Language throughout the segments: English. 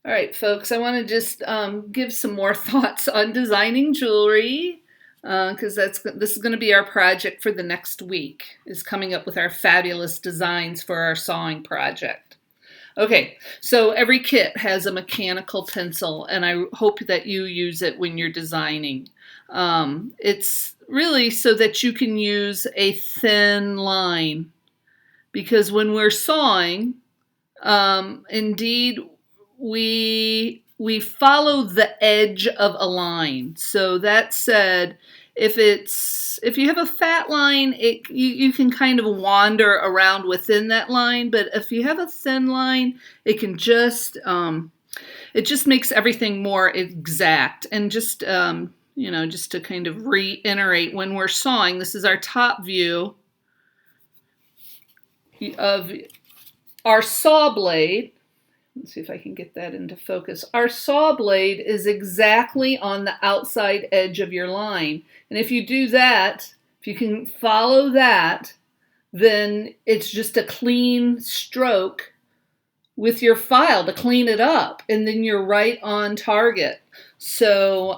All right, folks, I want to just give some more thoughts on designing jewelry because this is going to be our project for the next week, is coming up with our fabulous designs for our sewing project. Okay, so every kit has a mechanical pencil, and I hope that you use it when you're designing. It's really so that you can use a thin line, because when we're sawing, indeed, we follow the edge of a line. So that said, if you have a fat line, you can kind of wander around within that line. But if you have a thin line, it can just it just makes everything more exact. And just just to kind of reiterate, when we're sawing, this is our top view of our saw blade. Let's see if I can get that into focus. Our saw blade is exactly on the outside edge of your line. And if you do that, if you can follow that, then it's just a clean stroke with your file to clean it up, and then you're right on target. So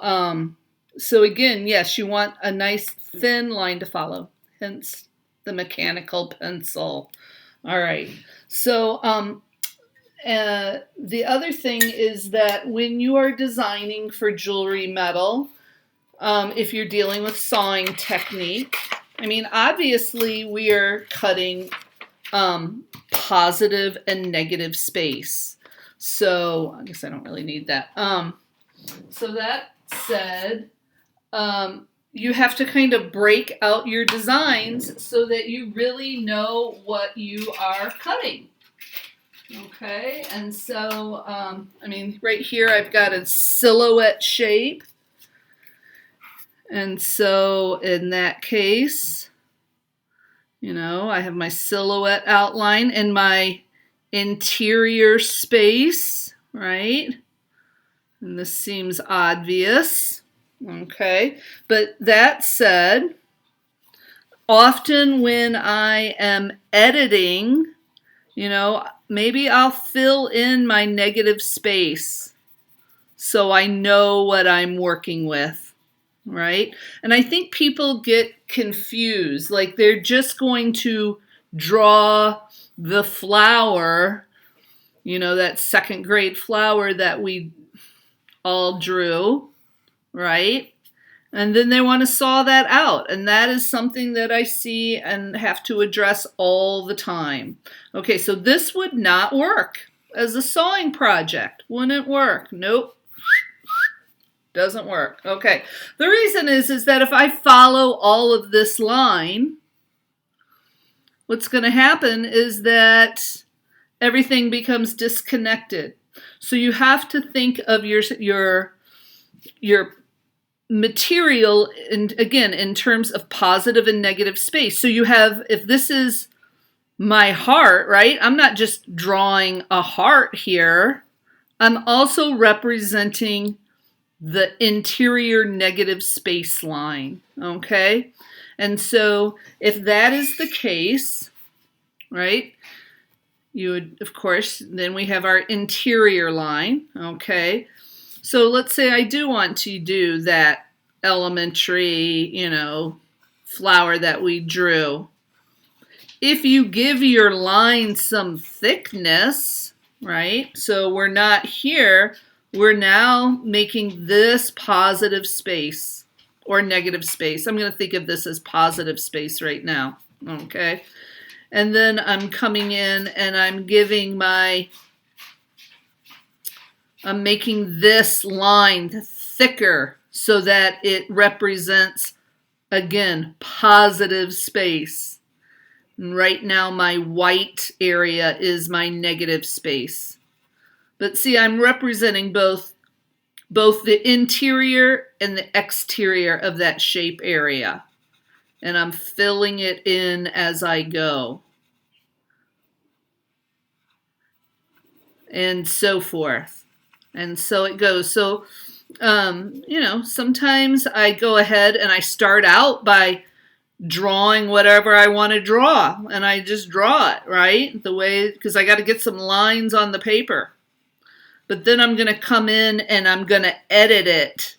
again, yes, you want a nice thin line to follow, hence the mechanical pencil. All right. So the other thing is that when you are designing for jewelry metal, if you're dealing with sawing technique, I mean, obviously we are cutting positive and negative space. So I guess I don't really need that. So that said, you have to kind of break out your designs so that you really know what you are cutting. Okay, and so, I mean, right here I've got a silhouette shape. And so in that case, I have my silhouette outline and my interior space, right? And this seems obvious. Okay, but that said, often when I am editing, maybe I'll fill in my negative space so I know what I'm working with, right? And I think people get confused, like they're just going to draw the flower, that second grade flower that we all drew, right? And then they want to saw that out. And that is something that I see and have to address all the time. Okay, so this would not work as a sewing project. Wouldn't work. Nope. Doesn't work. Okay. The reason is that if I follow all of this line, what's going to happen is that everything becomes disconnected. So you have to think of your material, and again, in terms of positive and negative space. So you have, if this is my heart, right? I'm not just drawing a heart here. I'm also representing the interior negative space line, okay? And so if that is the case, right, you would, of course, then we have our interior line, okay? So let's say I do want to do that elementary, flower that we drew. If you give your line some thickness, right? So we're not here, we're now making this positive space or negative space. I'm going to think of this as positive space right now, okay? And then I'm coming in and I'm making this line thicker so that it represents, again, positive space. And right now my white area is my negative space. But see, I'm representing both the interior and the exterior of that shape area. And I'm filling it in as I go. And so forth. And so it goes. So, sometimes I go ahead and I start out by drawing whatever I want to draw. And I just draw it, right? Because I got to get some lines on the paper. but then I'm going to come in and I'm going to edit it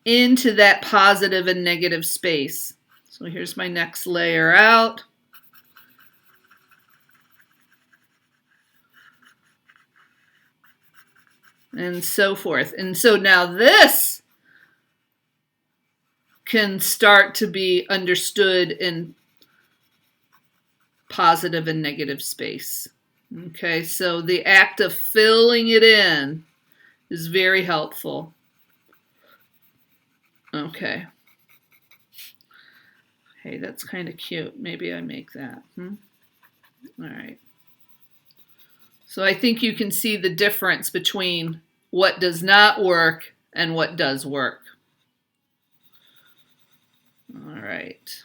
into that positive and negative space. So here's my next layer out. And so forth. And so now this can start to be understood in positive and negative space. Okay, so the act of filling it in is very helpful. Okay. Hey, that's kind of cute. Maybe I make that. All right. So I think you can see the difference between what does not work and what does work. All right.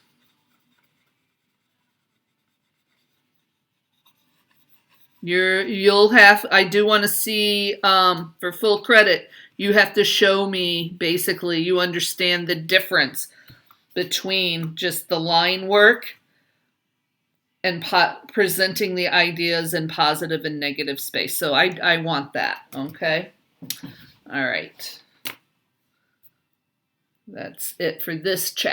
I do want to see, for full credit, you have to show me, basically, you understand the difference between just the line work and presenting the ideas in positive and negative space. So I want that, okay? All right. That's it for this chapter.